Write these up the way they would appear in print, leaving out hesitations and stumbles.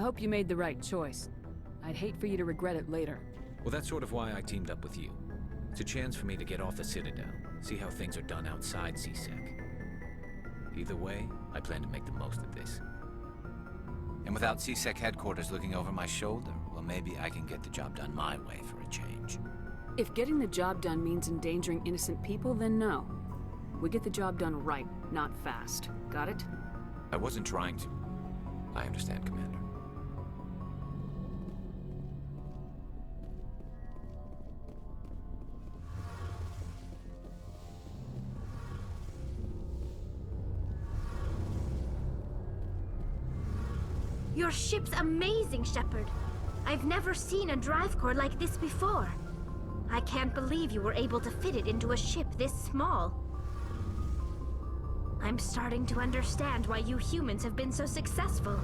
hope you made the right choice. I'd hate for you to regret it later. Well, that's sort of why I teamed up with you. It's a chance for me to get off the Citadel, see how things are done outside CSEC. Either way, I plan to make the most of this. And without CSEC headquarters looking over my shoulder, well, maybe I can get the job done my way for a change. If getting the job done means endangering innocent people, then no. We get the job done right, not fast. Got it? I wasn't trying to. I understand, Commander. Your ship's amazing, Shepard. I've never seen a drive core like this before. I can't believe you were able to fit it into a ship this small. I'm starting to understand why you humans have been so successful.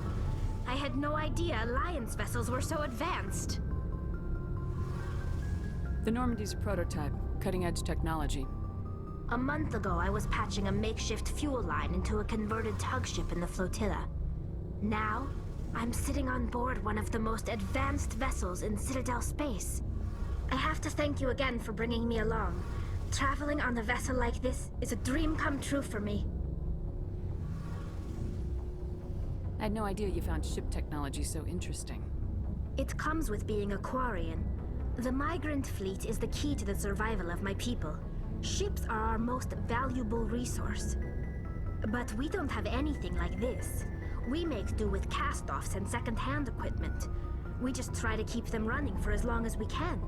I had no idea Alliance vessels were so advanced. The Normandy's a prototype, cutting-edge technology. A month ago, I was patching a makeshift fuel line into a converted tug ship in the flotilla. Now, I'm sitting on board one of the most advanced vessels in Citadel space. I have to thank you again for bringing me along. Traveling on a vessel like this is a dream come true for me. I had no idea you found ship technology so interesting. It comes with being a Quarian. The migrant fleet is the key to the survival of my people. Ships are our most valuable resource. But we don't have anything like this. We make do with cast-offs and second-hand equipment. We just try to keep them running for as long as we can.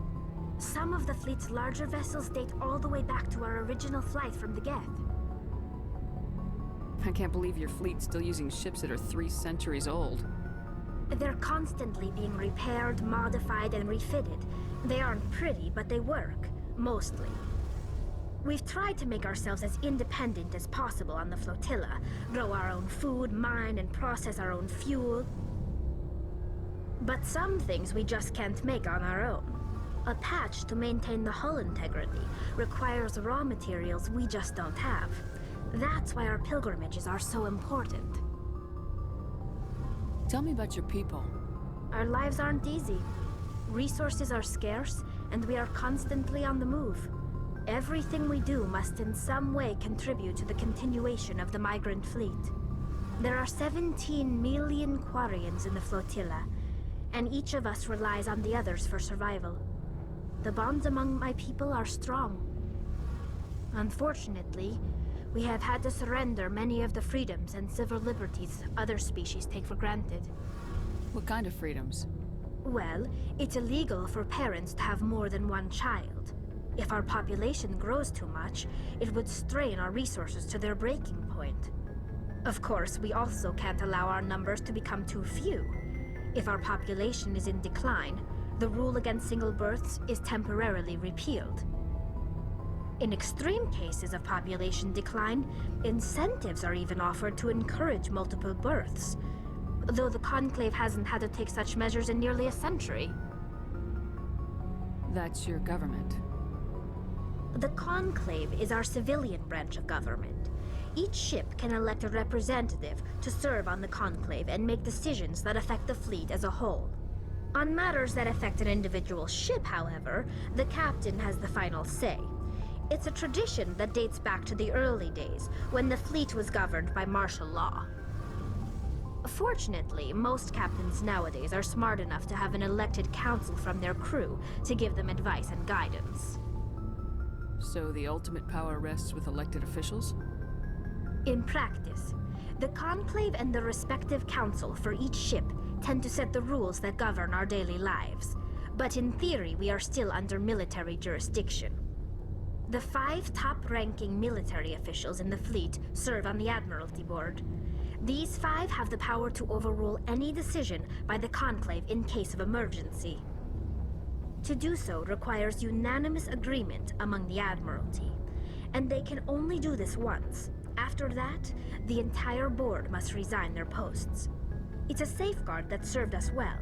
Some of the fleet's larger vessels date all the way back to our original flight from the Geth. I can't believe your fleet's still using ships that are 3 centuries old. They're constantly being repaired, modified, and refitted. They aren't pretty, but they work. Mostly. We've tried to make ourselves as independent as possible on the flotilla, grow our own food, mine, and process our own fuel. But some things we just can't make on our own. A patch to maintain the hull integrity requires raw materials we just don't have. That's why our pilgrimages are so important. Tell me about your people. Our lives aren't easy. Resources are scarce, and we are constantly on the move. Everything we do must in some way contribute to the continuation of the migrant fleet. There are 17 million Quarians in the flotilla, and each of us relies on the others for survival. The bonds among my people are strong. Unfortunately, we have had to surrender many of the freedoms and civil liberties other species take for granted. What kind of freedoms? Well, it's illegal for parents to have more than one child. If our population grows too much, it would strain our resources to their breaking point. Of course, we also can't allow our numbers to become too few. If our population is in decline, the rule against single births is temporarily repealed. In extreme cases of population decline, incentives are even offered to encourage multiple births, though the Conclave hasn't had to take such measures in nearly a century. That's your government. The Conclave is our civilian branch of government. Each ship can elect a representative to serve on the Conclave and make decisions that affect the fleet as a whole. On matters that affect an individual ship, however, the captain has the final say. It's a tradition that dates back to the early days, when the fleet was governed by martial law. Fortunately, most captains nowadays are smart enough to have an elected council from their crew to give them advice and guidance. So the ultimate power rests with elected officials? In practice, the Conclave and the respective council for each ship tend to set the rules that govern our daily lives. But in theory, we are still under military jurisdiction. The 5 top-ranking military officials in the fleet serve on the Admiralty Board. These 5 have the power to overrule any decision by the Conclave in case of emergency. To do so requires unanimous agreement among the Admiralty, and they can only do this once. After that, the entire board must resign their posts. It's a safeguard that served us well.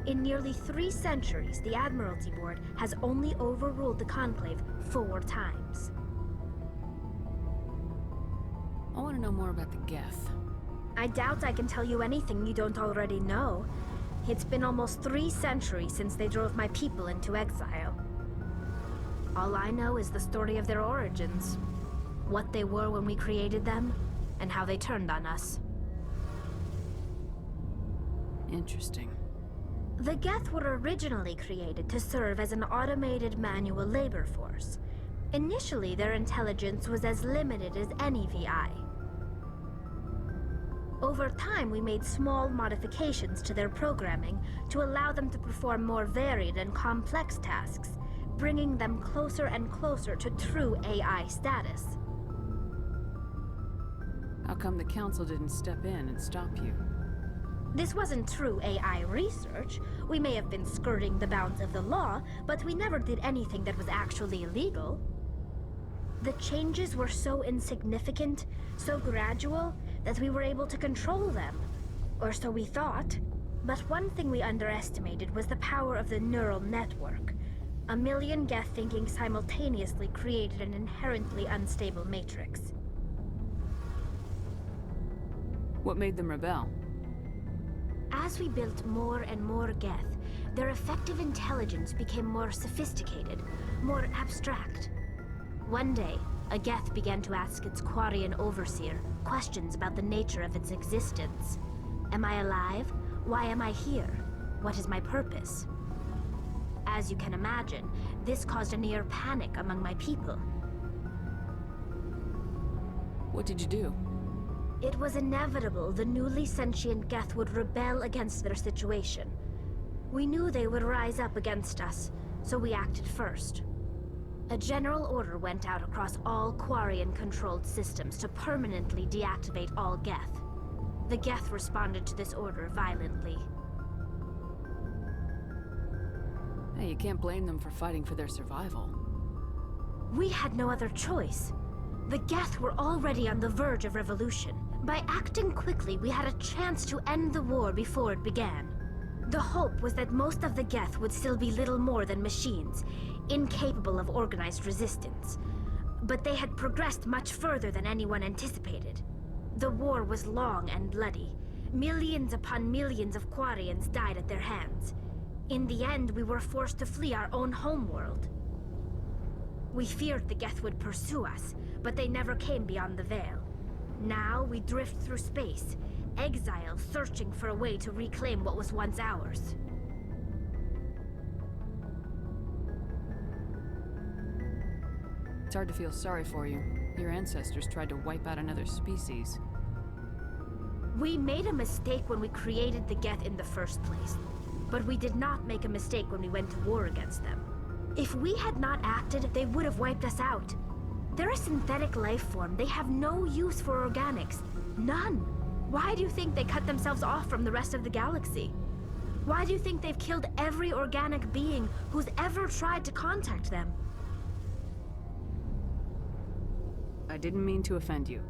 In nearly 3 centuries, the Admiralty Board has only overruled the Conclave 4 times. I want to know more about the Geth. I doubt I can tell you anything you don't already know. It's been almost 3 centuries since they drove my people into exile. All I know is the story of their origins. What they were when we created them, and how they turned on us. Interesting. The Geth were originally created to serve as an automated manual labor force. Initially, their intelligence was as limited as any VI. Over time, we made small modifications to their programming to allow them to perform more varied and complex tasks, bringing them closer and closer to true AI status. How come the Council didn't step in and stop you? This wasn't true AI research. We may have been skirting the bounds of the law, but we never did anything that was actually illegal. The changes were so insignificant, so gradual, that we were able to control them. Or so we thought. But one thing we underestimated was the power of the neural network. A million Geth thinking simultaneously created an inherently unstable matrix. What made them rebel? As we built more and more Geth, their effective intelligence became more sophisticated, more abstract. One day, a Geth began to ask its Quarian overseer questions about the nature of its existence. Am I alive? Why am I here? What is my purpose? As you can imagine, this caused a near panic among my people. What did you do? It was inevitable the newly sentient Geth would rebel against their situation. We knew they would rise up against us, so we acted first. A general order went out across all Quarian-controlled systems to permanently deactivate all Geth. The Geth responded to this order violently. Hey, you can't blame them for fighting for their survival. We had no other choice. The Geth were already on the verge of revolution. By acting quickly, we had a chance to end the war before it began. The hope was that most of the Geth would still be little more than machines, incapable of organized resistance. But they had progressed much further than anyone anticipated. The war was long and bloody. Millions upon millions of Quarians died at their hands. In the end, we were forced to flee our own homeworld. We feared the Geth would pursue us, but they never came beyond the Veil. Now we drift through space, exile searching for a way to reclaim what was once ours. It's hard to feel sorry for you. Your ancestors tried to wipe out another species. We made a mistake when we created the Geth in the first place, but we did not make a mistake when we went to war against them. If we had not acted, they would have wiped us out. They're a synthetic life form. They have no use for organics. None. Why do you think they cut themselves off from the rest of the galaxy? Why do you think they've killed every organic being who's ever tried to contact them? I didn't mean to offend you.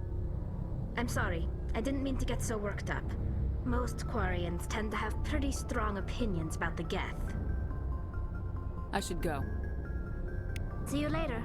I'm sorry. I didn't mean to get so worked up. Most Quarians tend to have pretty strong opinions about the Geth. I should go. See you later.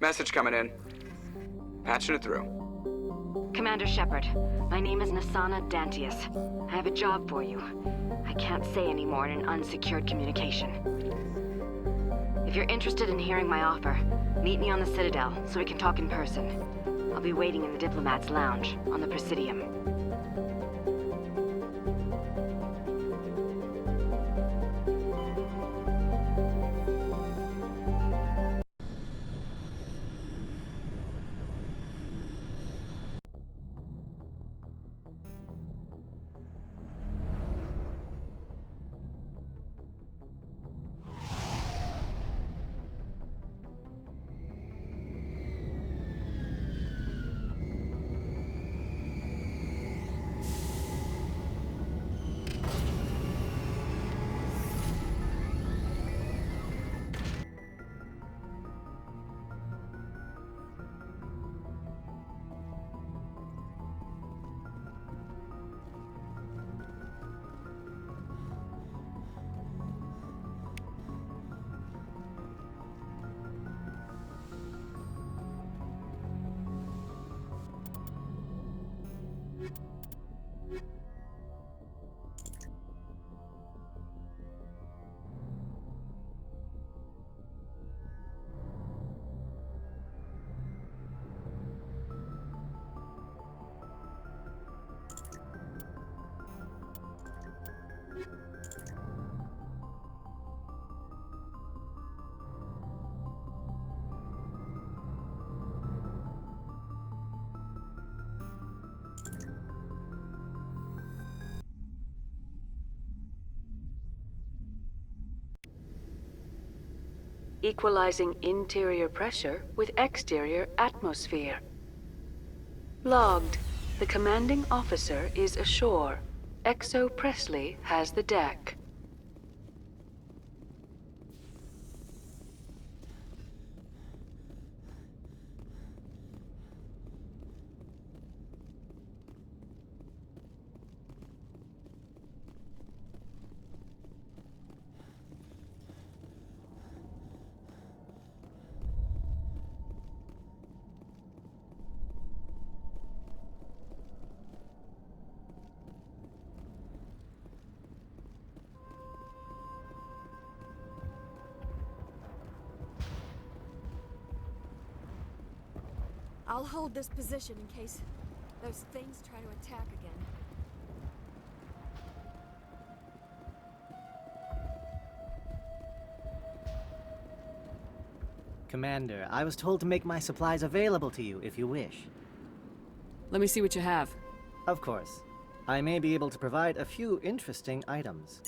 Message coming in. Patching it through. Commander Shepard, my name is Nasana Dantius. I have a job for you. I can't say any more in an unsecured communication. If you're interested in hearing my offer, meet me on the Citadel so we can talk in person. I'll be waiting in the Diplomat's Lounge on the Presidium. Equalizing interior pressure with exterior atmosphere. Logged. The commanding officer is ashore. Exo Presley has the deck. I'll hold this position in case those things try to attack again. Commander, I was told to make my supplies available to you if you wish. Let me see what you have. Of course. I may be able to provide a few interesting items.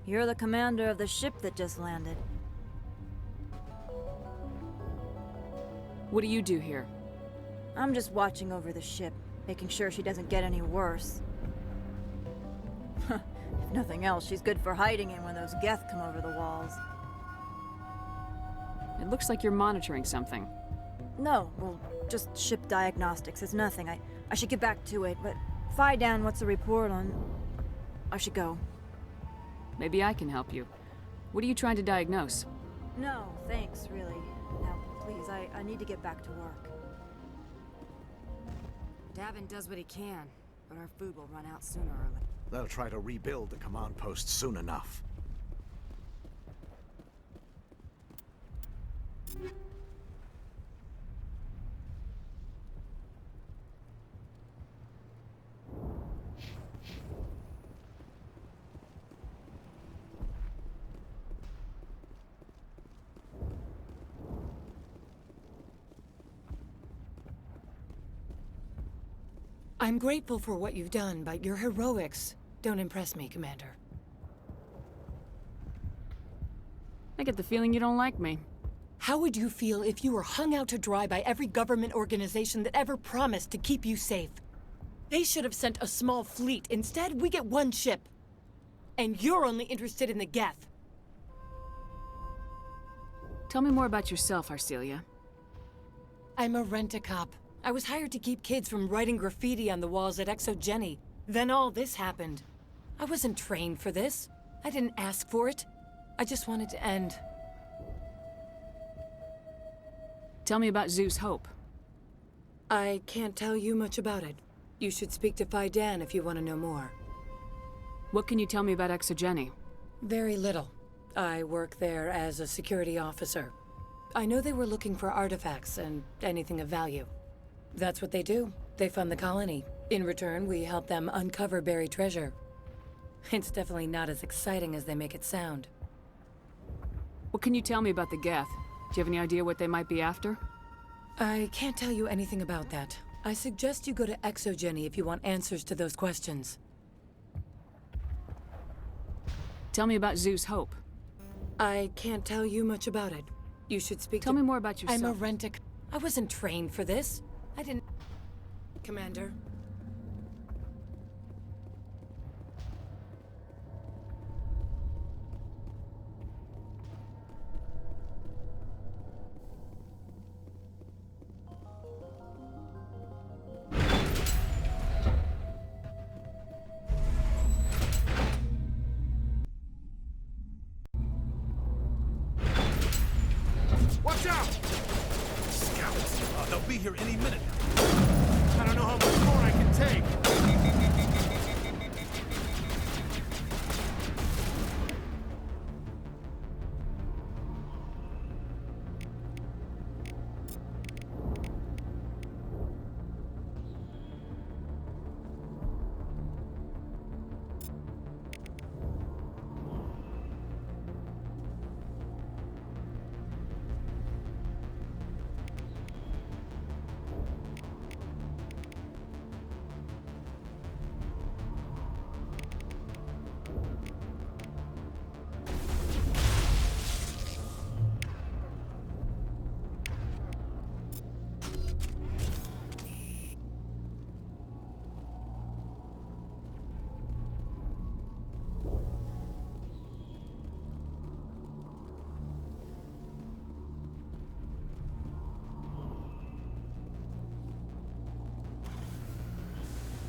You're the commander of the ship that just landed. What do you do here? I'm just watching over the ship, making sure she doesn't get any worse. If nothing else, she's good for hiding in when those Geth come over the walls. It looks like you're monitoring something. No, well, just ship diagnostics. It's nothing. I should get back to it, but Fidan, what's the report on... I should go. Maybe I can help you. What are you trying to diagnose? No, thanks, really. Now, please, I need to get back to work. Davin does what he can. but our food will run out sooner or later. They'll try to rebuild the command post soon enough. I'm grateful for what you've done, but your heroics don't impress me, Commander. I get the feeling you don't like me. How would you feel if you were hung out to dry by every government organization that ever promised to keep you safe? They should have sent a small fleet. Instead, we get one ship. And you're only interested in the Geth. Tell me more about yourself, Arcelia. I'm a rent-a-cop. I was hired to keep kids from writing graffiti on the walls at Exogeny. Then all this happened. I wasn't trained for this. I didn't ask for it. I just wanted to end. Tell me about Zeus Hope. I can't tell you much about it. You should speak to Phi Dan if you want to know more. What can you tell me about Exogeny? Very little. I work there as a security officer. I know they were looking for artifacts and anything of value. That's what they do. They fund the colony. In return, we help them uncover buried treasure. It's definitely not as exciting as they make it sound. What can you tell me about the Geth? Do you have any idea what they might be after? I can't tell you anything about that. I suggest you go to Exogeny if you want answers to those questions. Tell me about Zeus Hope. I can't tell you much about it. You should speak Tell me more about yourself. I'm a rent-a... I wasn't trained for this. I didn't... Commander. Watch out! Scouts! They'll be here any minute. I don't know how much more I can take.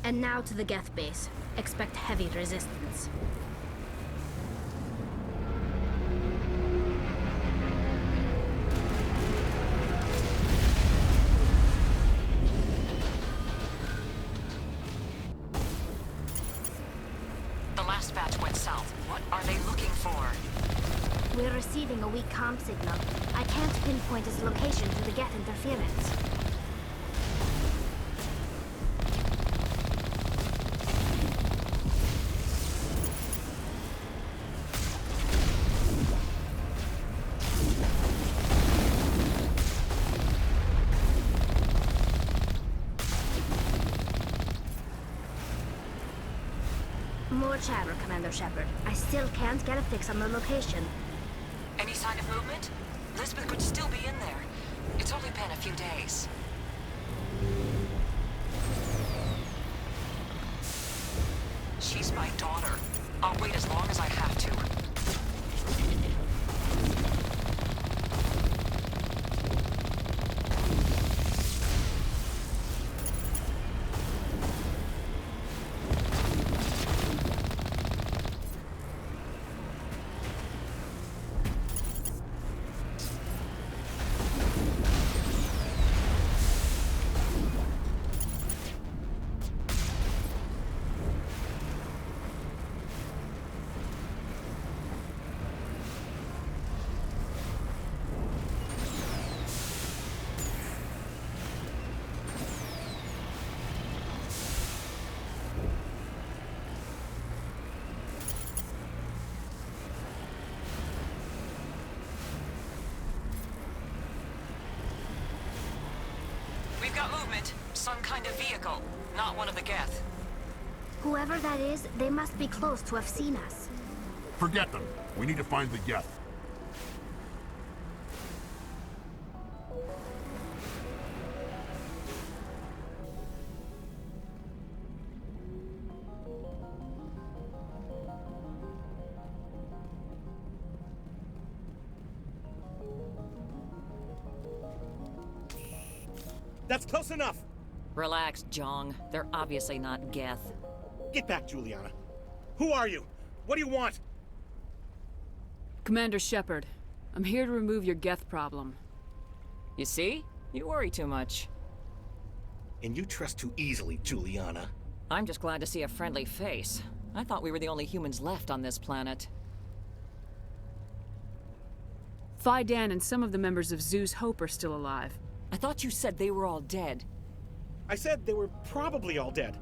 And now to the Geth base. Expect heavy resistance. The last batch went south. What are they looking for? We're receiving a weak comm signal. I can't pinpoint its location due to Geth interference. More chatter, Commander Shepard. I still can't get a fix on the location. Any sign of movement? Lisbeth could still be in there. It's only been a few days. She's my daughter. I'll wait as long as I have to. got movement. Some kind of vehicle. Not one of the Geth. Whoever that is, they must be close to have seen us. Forget them. We need to find the Geth. That's close enough! Relax, Jong. They're obviously not Geth. Get back, Juliana. Who are you? What do you want? Commander Shepard, I'm here to remove your Geth problem. You see? You worry too much. And you trust too easily, Juliana. I'm just glad to see a friendly face. I thought we were the only humans left on this planet. Phi Dan and some of the members of Zoo's Hope are still alive. I thought you said they were all dead. I said they were probably all dead.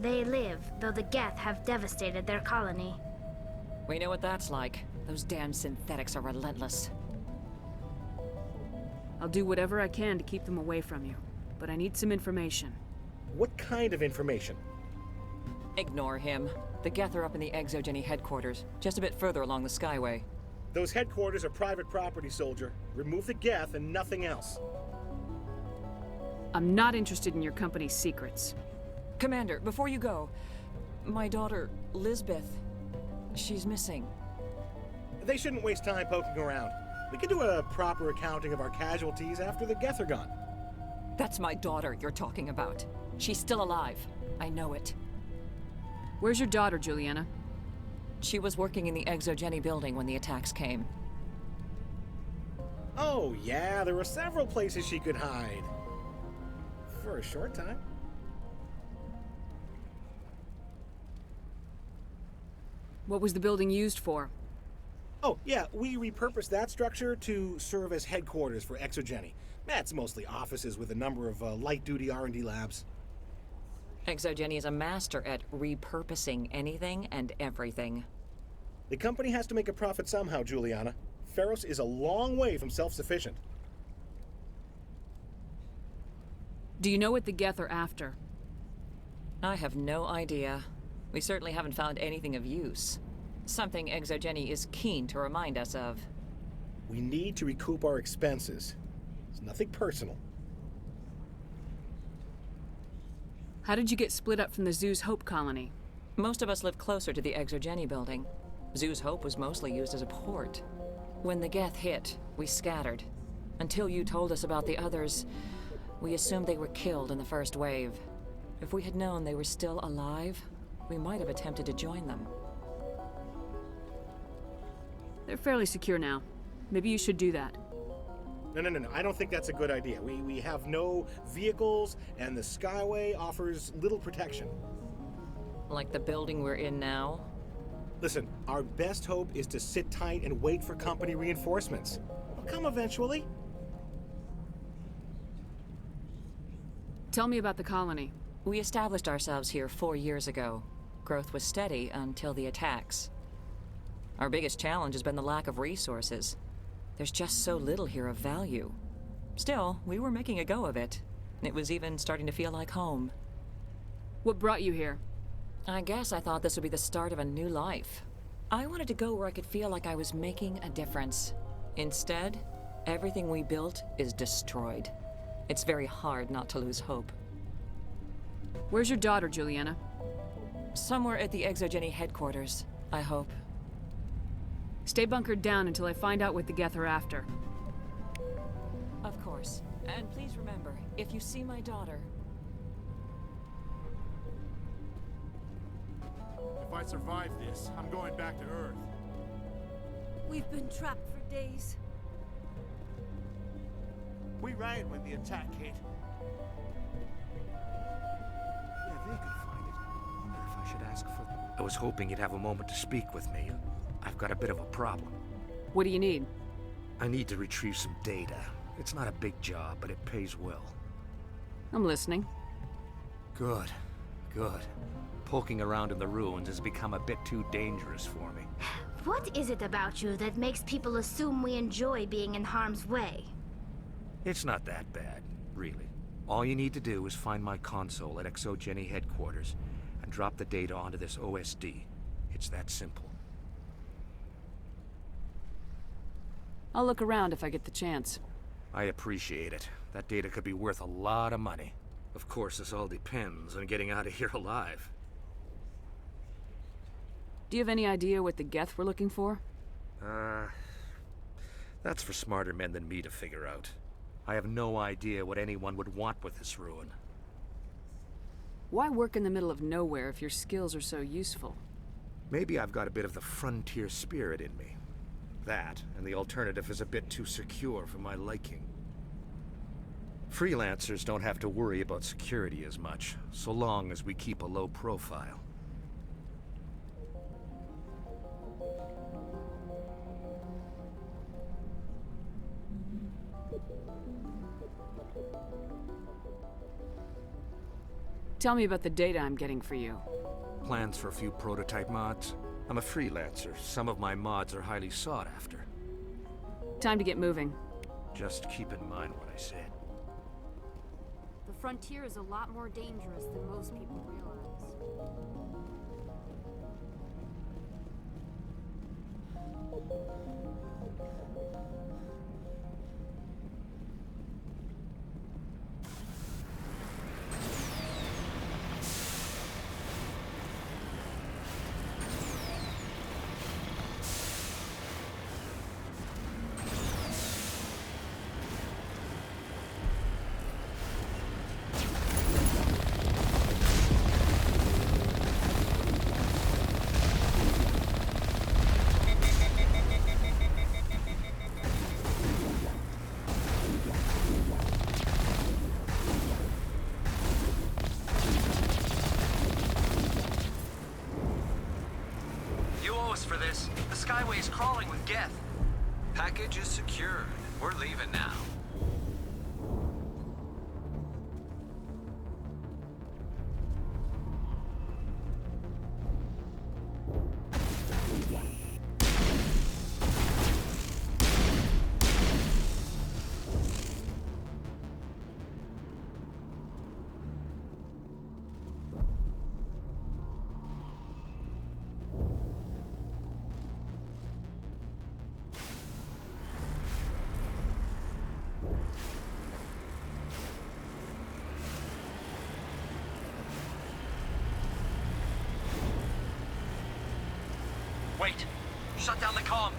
They live, though the Geth have devastated their colony. We know what that's like. Those damn synthetics are relentless. I'll do whatever I can to keep them away from you, but I need some information. What kind of information? Ignore him. The Geth are up in the Exogeny headquarters, just a bit further along the Skyway. Those headquarters are private property, soldier. Remove the Geth and nothing else. I'm not interested in your company's secrets. Commander, before you go, my daughter, Lisbeth, she's missing. They shouldn't waste time poking around. We can do a proper accounting of our casualties after the Geth are gone. That's my daughter you're talking about. She's still alive. I know it. Where's your daughter, Juliana? She was working in the Exogeny building when the attacks came. Oh, yeah, there were several places she could hide. For a short time. What was the building used for? Oh, yeah, we repurposed that structure to serve as headquarters for Exogeny. That's mostly offices with a number of light-duty R&D labs. Exogeny is a master at repurposing anything and everything. The company has to make a profit somehow, Juliana. Feros is a long way from self-sufficient. Do you know what the Geth are after? I have no idea. We certainly haven't found anything of use. Something Exogeny is keen to remind us of. We need to recoup our expenses. It's nothing personal. How did you get split up from the Zoo's Hope colony? Most of us live closer to the Exogeny building. Zoo's Hope was mostly used as a port. When the Geth hit, we scattered. Until you told us about the others, we assumed they were killed in the first wave. If we had known they were still alive, we might have attempted to join them. They're fairly secure now. Maybe you should do that. No. I don't think that's a good idea. We have no vehicles, and the Skyway offers little protection. Like the building we're in now? Listen, our best hope is to sit tight and wait for company reinforcements. They'll come eventually. Tell me about the colony. We established ourselves here 4 years ago. Growth was steady until the attacks. Our biggest challenge has been the lack of resources. There's just so little here of value. Still, we were making a go of it. It was even starting to feel like home. What brought you here? I guess I thought this would be the start of a new life. I wanted to go where I could feel like I was making a difference. Instead, everything we built is destroyed. It's very hard not to lose hope. Where's your daughter, Juliana? Somewhere at the Exogeny headquarters, I hope. Stay bunkered down until I find out what the Geth are after. Of course. And please remember, if you see my daughter... If I survive this, I'm going back to Earth. We've been trapped for days. We ran when the attack hit. Yeah, they could find it. I wonder if I should ask for... I was hoping you'd have a moment to speak with me. I've got a bit of a problem. What do you need? I need to retrieve some data. It's not a big job, but it pays well. I'm listening. Good. Poking around in the ruins has become a bit too dangerous for me. What is it about you that makes people assume we enjoy being in harm's way? It's not that bad, really. All you need to do is find my console at ExoGeni headquarters and drop the data onto this OSD. It's that simple. I'll look around if I get the chance. I appreciate it. That data could be worth a lot of money. Of course, this all depends on getting out of here alive. Do you have any idea what the Geth were looking for? That's for smarter men than me to figure out. I have no idea what anyone would want with this ruin. Why work in the middle of nowhere if your skills are so useful? Maybe I've got a bit of the frontier spirit in me. That, and the alternative is a bit too secure for my liking. Freelancers don't have to worry about security as much, so long as we keep a low profile. Tell me about the data I'm getting for you. Plans for a few prototype mods? I'm a freelancer. Some of my mods are highly sought after. Time to get moving. Just keep in mind what I said. The frontier is a lot more dangerous than most people realize. For this. The Skyway's crawling with Geth. Package is secured. We're leaving now. Wait! Shut down the comm!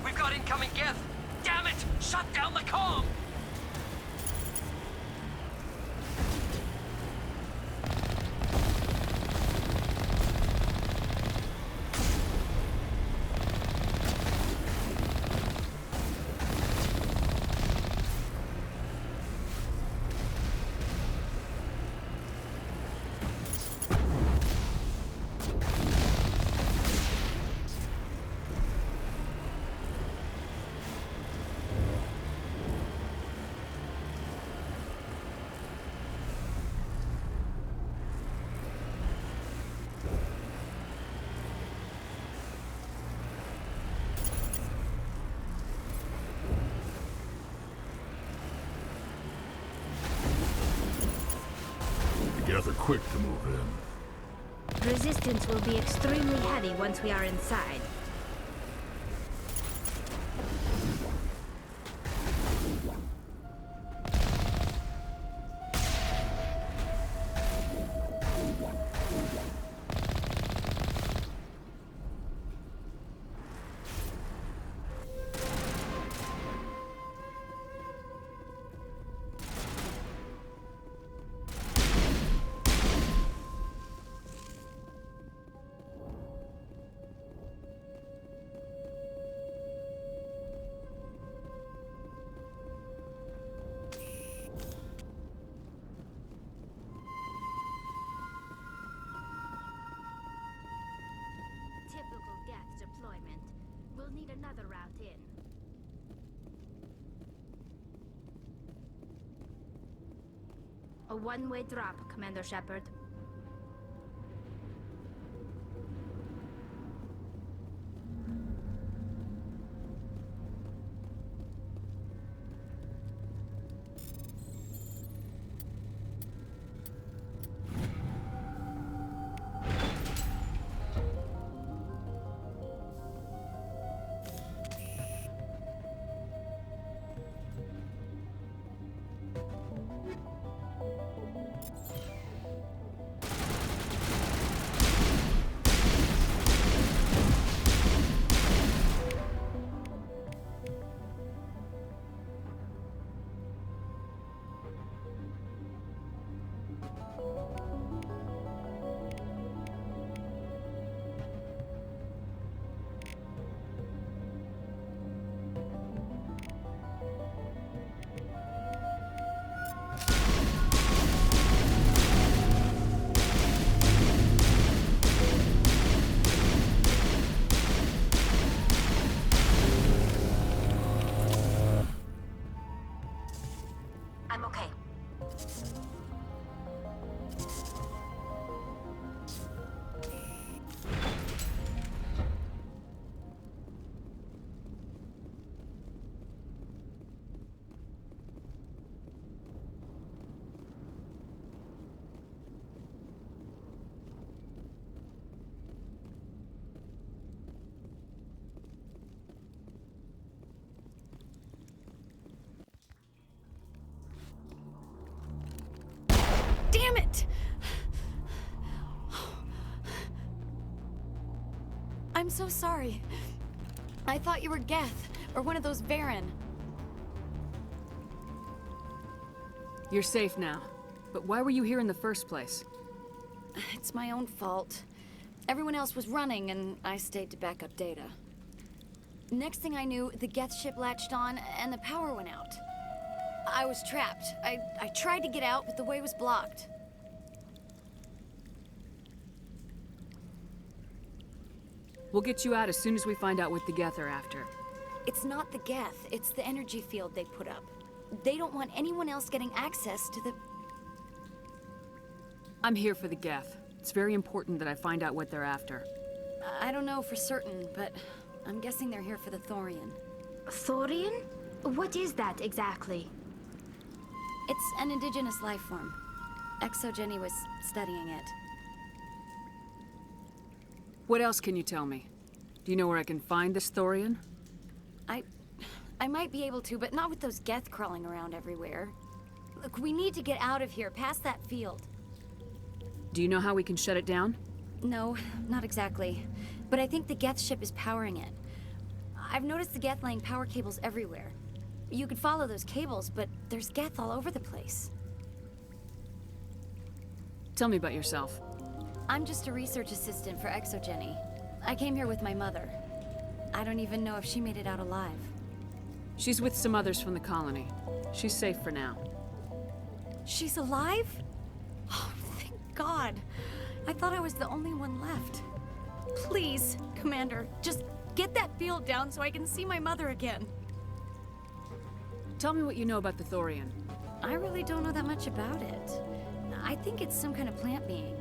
We've got incoming Geth! Damn it! Shut down the comm! Geth are quick to move in. Resistance will be extremely heavy once we are inside. Typical Geth deployment. We'll need another route in. A one-way drop, Commander Shepard. Damn it! I'm so sorry. I thought you were Geth, or one of those Varen. You're safe now. But why were you here in the first place? It's my own fault. Everyone else was running, and I stayed to back up data. Next thing I knew, the Geth ship latched on, and the power went out. I was trapped. I tried to get out, but the way was blocked. We'll get you out as soon as we find out what the Geth are after. It's not the Geth, it's the energy field they put up. They don't want anyone else getting access to the... I'm here for the Geth. It's very important that I find out what they're after. I don't know for certain, but I'm guessing they're here for the Thorian. Thorian? What is that exactly? It's an indigenous life form. ExoGeni was studying it. What else can you tell me? Do you know where I can find this Thorian? I might be able to, but not with those Geth crawling around everywhere. Look, we need to get out of here, past that field. Do you know how we can shut it down? No, not exactly. But I think the Geth ship is powering it. I've noticed the Geth laying power cables everywhere. You could follow those cables, but there's Geth all over the place. Tell me about yourself. I'm just a research assistant for ExoGeni. I came here with my mother. I don't even know if she made it out alive. She's with some others from the colony. She's safe for now. She's alive? Oh, thank God. I thought I was the only one left. Please, Commander, just get that field down so I can see my mother again. Tell me what you know about the Thorian. I really don't know that much about it. I think it's some kind of plant being.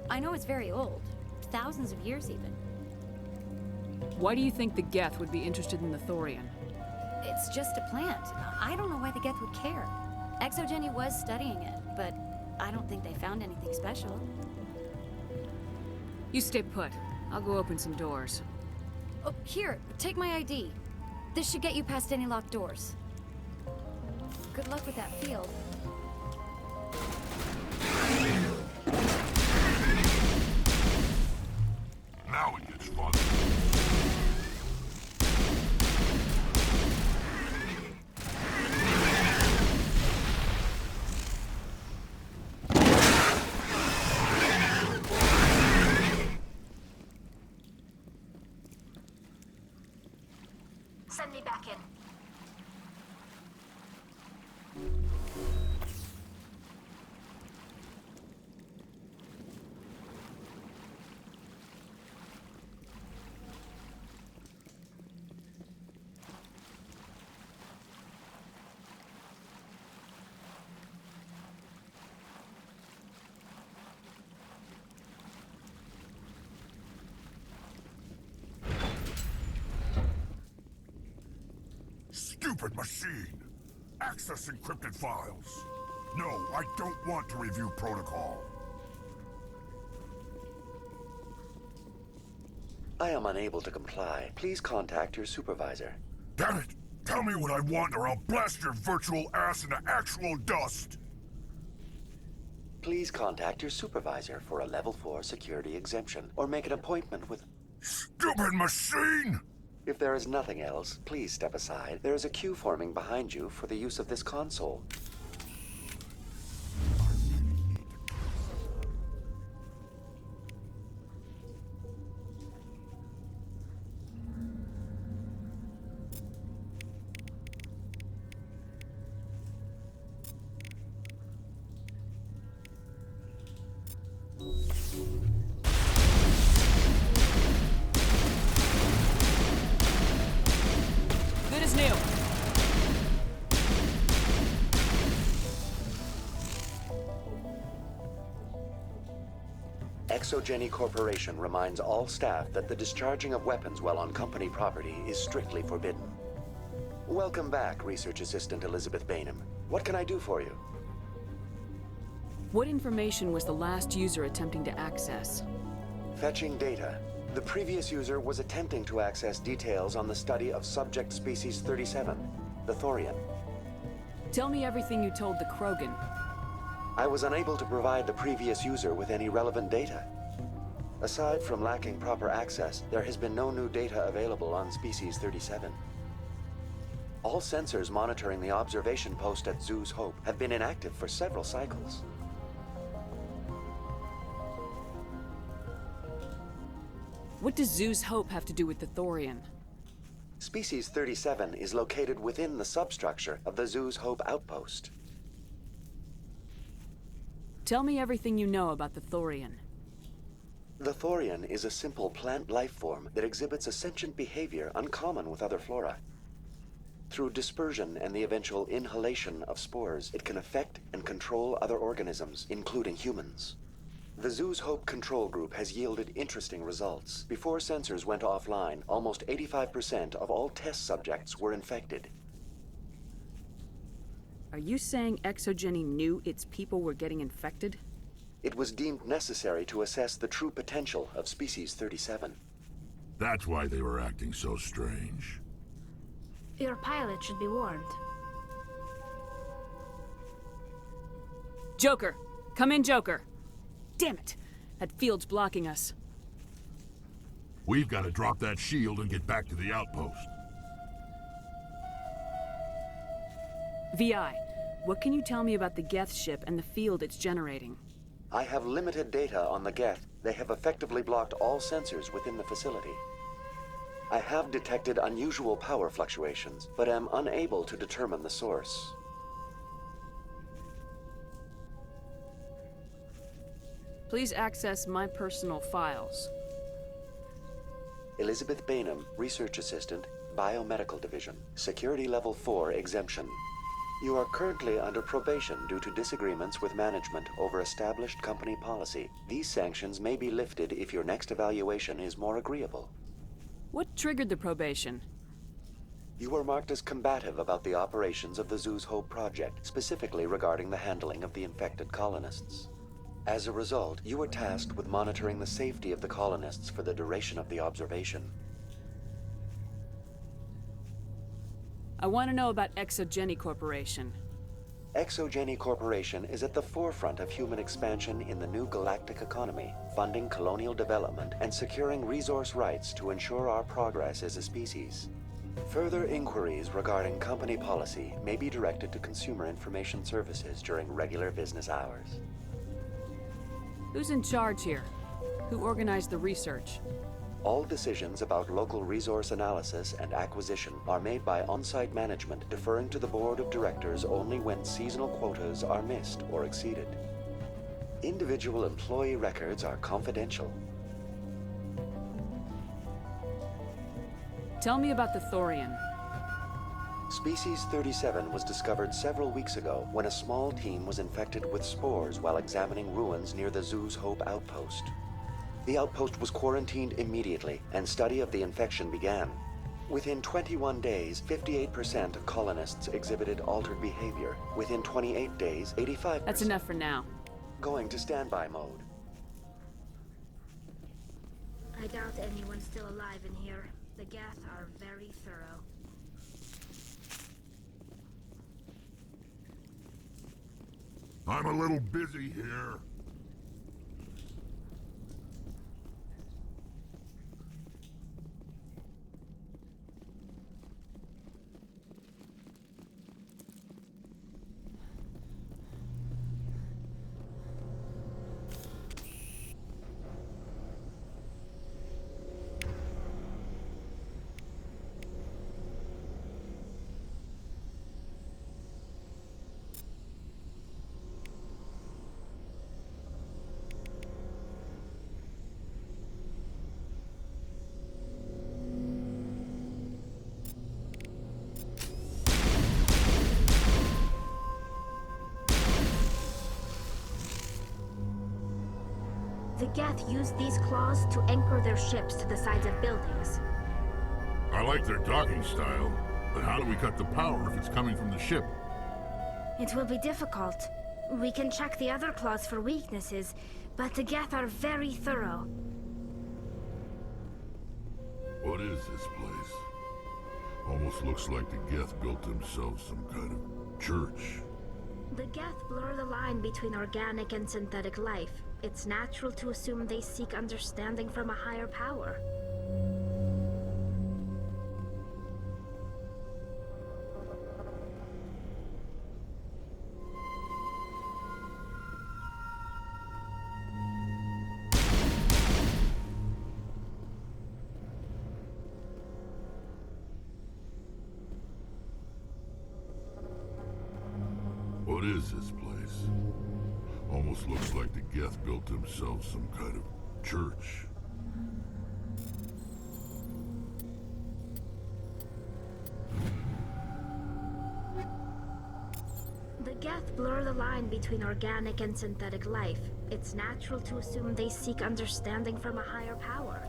I know it's very old. Thousands of years, even. Why do you think the Geth would be interested in the Thorian? It's just a plant. I don't know why the Geth would care. ExoGeni was studying it, but I don't think they found anything special. You stay put. I'll go open some doors. Oh, here, take my ID. This should get you past any locked doors. Good luck with that field. Now it gets fun. Send me back in. Stupid machine! Access encrypted files. No, I don't want to review protocol. I am unable to comply. Please contact your supervisor. Damn it! Tell me what I want or I'll blast your virtual ass into actual dust! Please contact your supervisor for a Level 4 security exemption, or make an appointment with... Stupid machine! If there is nothing else, please step aside. There is a queue forming behind you for the use of this console. Good as new. ExoGeni Corporation reminds all staff that the discharging of weapons while on company property is strictly forbidden. Welcome back, Research Assistant Elizabeth Bainham. What can I do for you? What information was the last user attempting to access? Fetching data. The previous user was attempting to access details on the study of subject species 37, the Thorian. Tell me everything you told the Krogan. I was unable to provide the previous user with any relevant data. Aside from lacking proper access, there has been no new data available on Species 37. All sensors monitoring the observation post at Zoo's Hope have been inactive for several cycles. What does Zoo's Hope have to do with the Thorian? Species 37 is located within the substructure of the Zoo's Hope outpost. Tell me everything you know about the Thorian. The Thorian is a simple plant life form that exhibits a sentient behavior uncommon with other flora. Through dispersion and the eventual inhalation of spores, it can affect and control other organisms, including humans. The Zoo's Hope control group has yielded interesting results. Before sensors went offline, almost 85% of all test subjects were infected. Are you saying Exogeny knew its people were getting infected? It was deemed necessary to assess the true potential of Species 37. That's why they were acting so strange. Your pilot should be warned. Joker! Come in, Joker! Damn it! That field's blocking us. We've got to drop that shield and get back to the outpost. VI, what can you tell me about the Geth ship and the field it's generating? I have limited data on the Geth. They have effectively blocked all sensors within the facility. I have detected unusual power fluctuations, but am unable to determine the source. Please access my personal files. Elizabeth Bainham, Research Assistant, Biomedical Division, Security Level 4 exemption. You are currently under probation due to disagreements with management over established company policy. These sanctions may be lifted if your next evaluation is more agreeable. What triggered the probation? You were marked as combative about the operations of the Zoo's Hope project, specifically regarding the handling of the infected colonists. As a result, you were tasked with monitoring the safety of the colonists for the duration of the observation. I want to know about Exogeny Corporation. Exogeny Corporation is at the forefront of human expansion in the new galactic economy, funding colonial development and securing resource rights to ensure our progress as a species. Further inquiries regarding company policy may be directed to Consumer Information Services during regular business hours. Who's in charge here? Who organized the research? All decisions about local resource analysis and acquisition are made by on-site management, deferring to the board of directors only when seasonal quotas are missed or exceeded. Individual employee records are confidential. Tell me about the Thorian. Species 37 was discovered several weeks ago when a small team was infected with spores while examining ruins near the Zoo's Hope outpost. The outpost was quarantined immediately, and study of the infection began. Within 21 days, 58% of colonists exhibited altered behavior. Within 28 days, 85%. That's enough for now. Going to standby mode. I doubt anyone's still alive in here. The Geth are very thorough. I'm a little busy here. The Geth use these claws to anchor their ships to the sides of buildings. I like their docking style, but how do we cut the power if it's coming from the ship? It will be difficult. We can check the other claws for weaknesses, but the Geth are very thorough. What is this place? Almost looks like the Geth built themselves some kind of church. The Geth blur the line between organic and synthetic life. It's natural to assume they seek understanding from a higher power. What is this place? Almost looks like the Geth built themselves some kind of church. The Geth blur the line between organic and synthetic life. It's natural to assume they seek understanding from a higher power.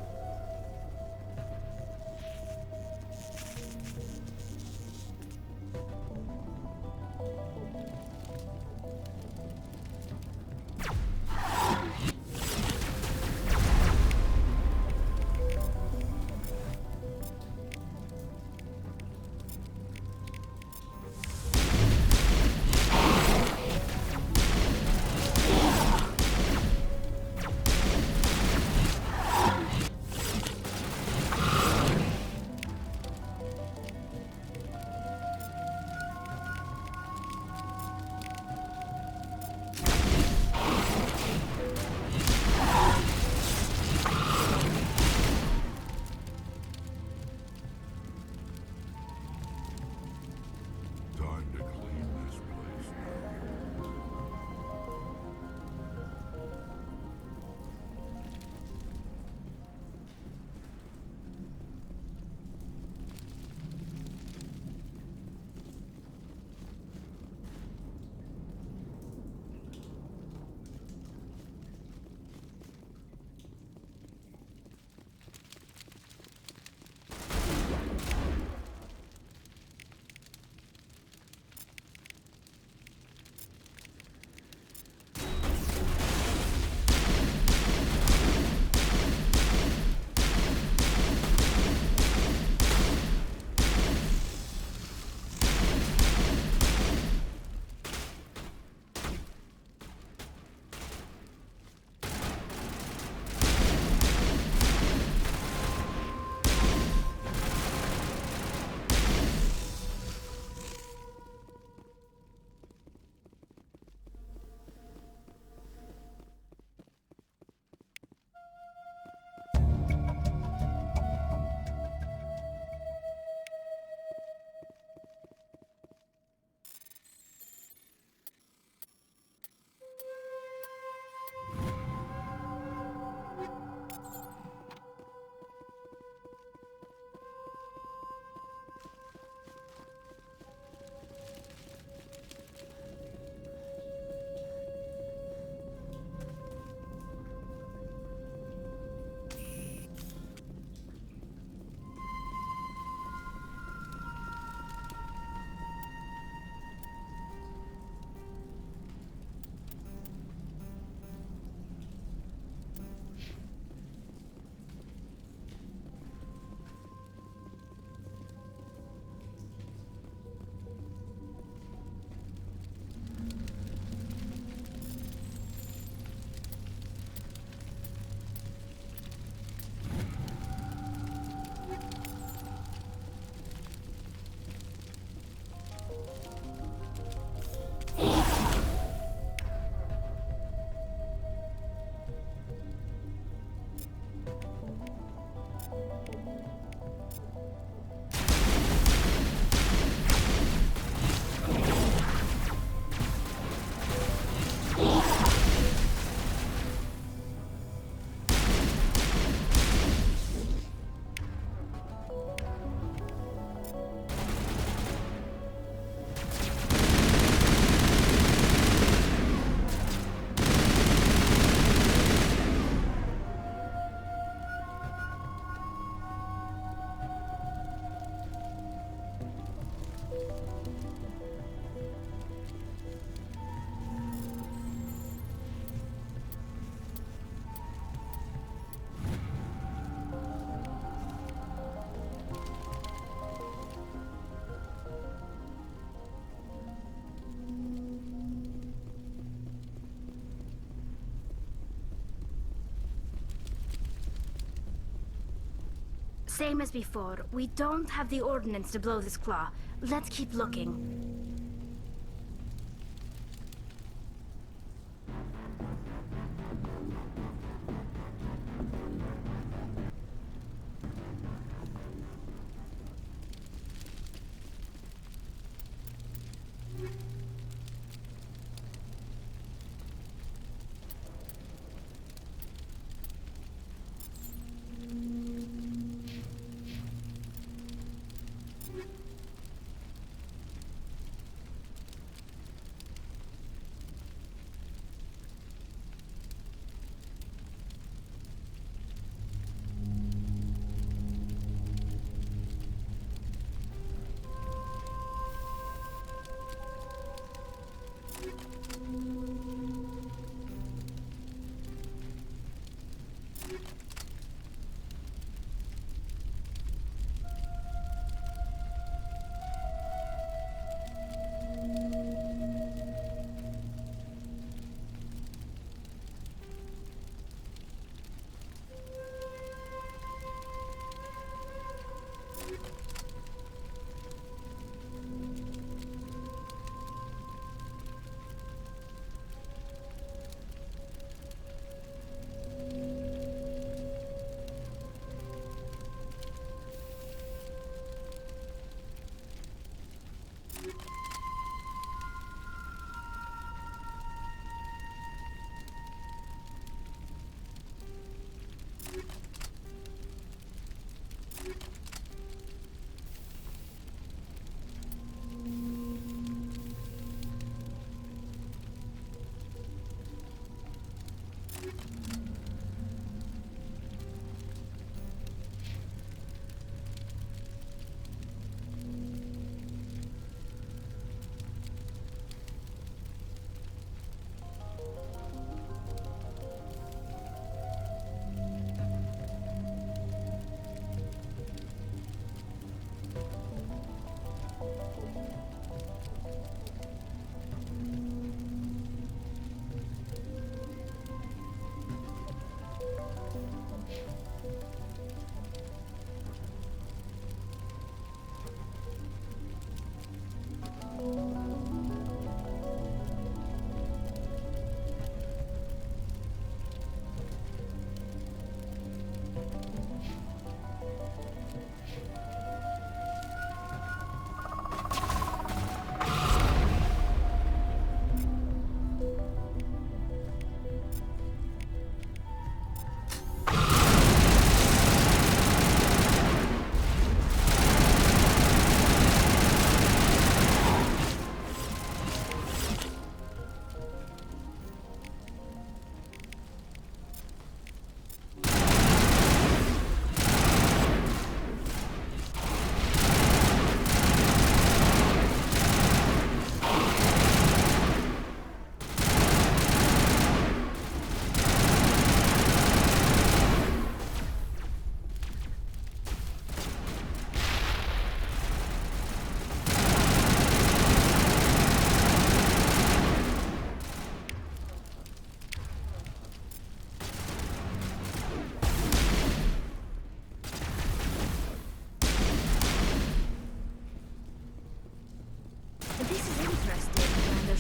Same as before. We don't have the ordnance to blow this claw. Let's keep looking.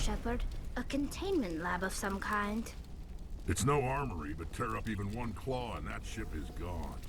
Shepard. A containment lab of some kind. It's no armory, but tear up even one claw and that ship is gone.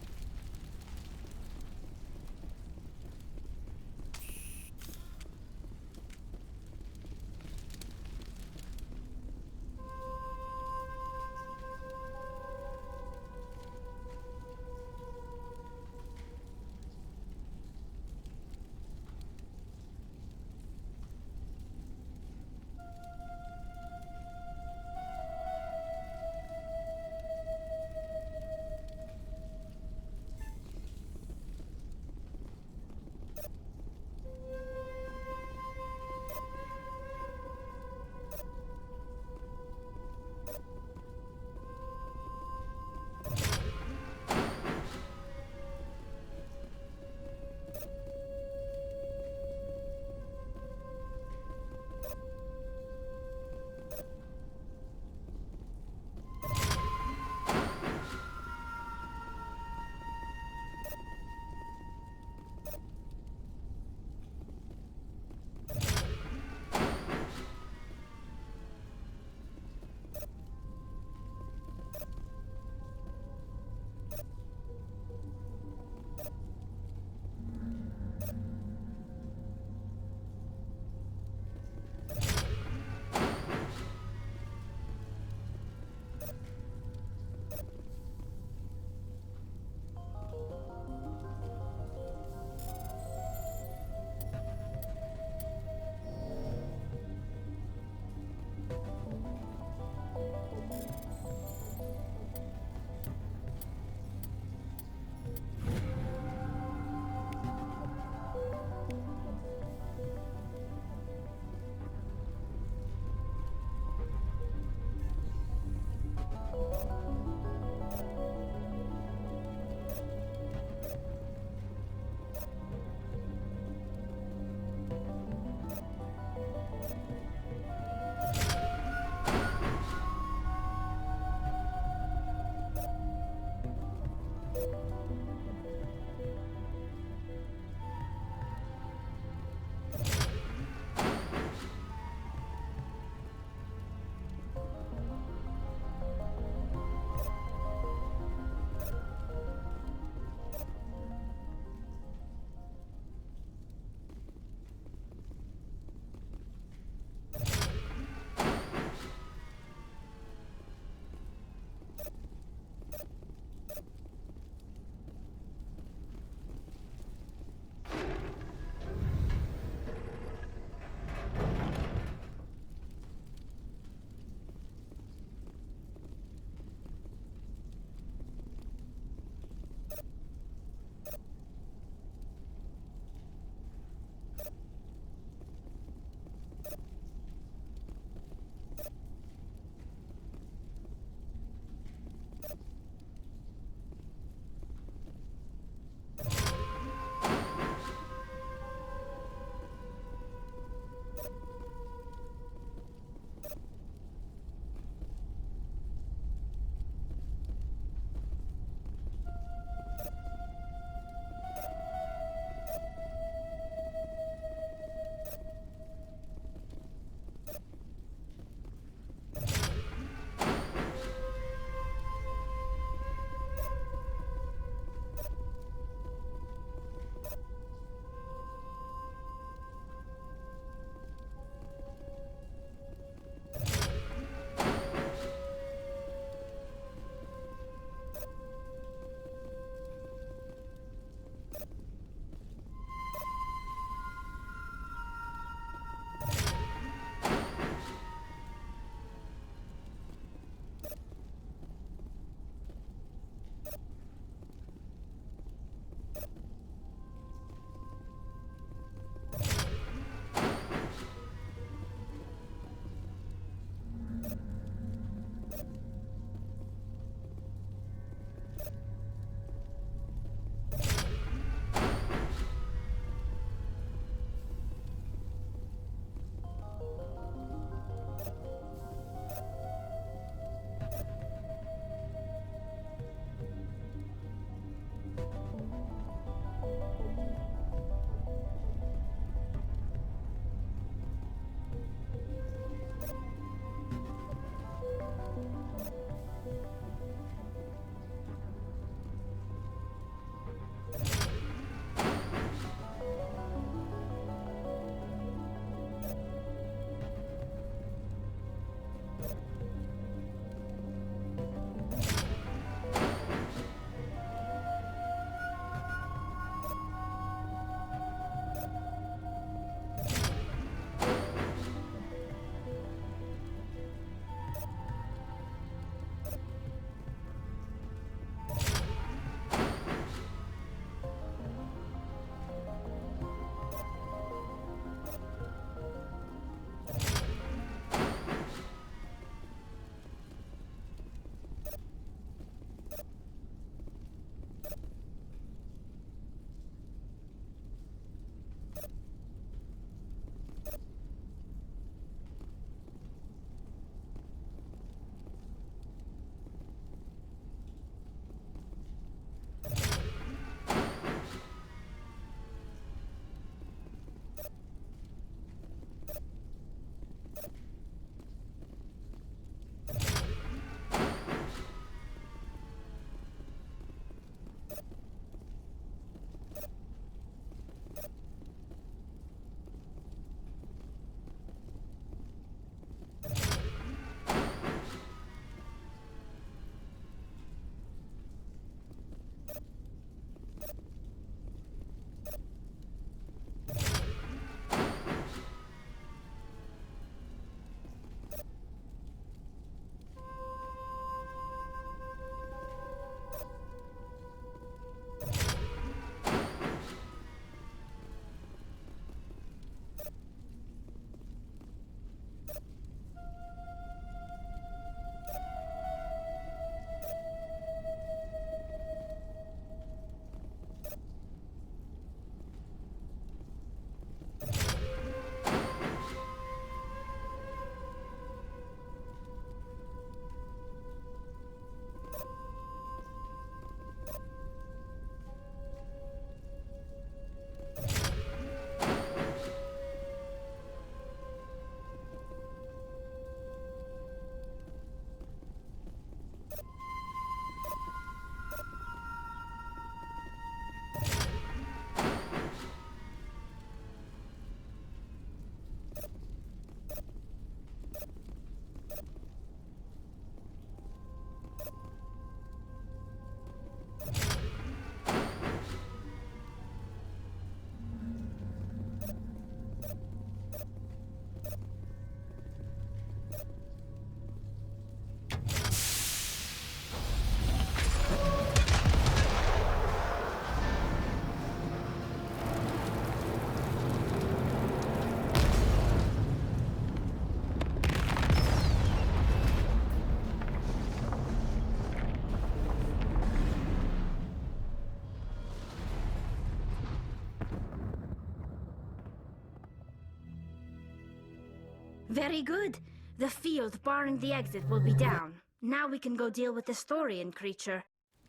Very good. The field barring the exit will be down. Now we can go deal with the Thorian creature.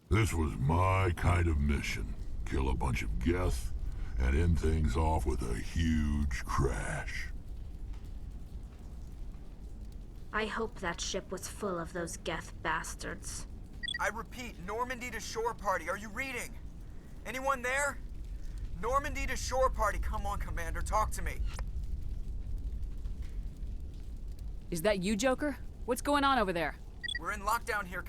This was my kind of mission. Kill a bunch of Geth, and end things off with a huge crash. I hope that ship was full of those Geth bastards. I repeat, Normandy to shore party. Are you reading? Anyone there? Normandy to shore party. Come on, Commander, talk to me. Is that you, Joker? What's going on over there? We're in lockdown here, Commander.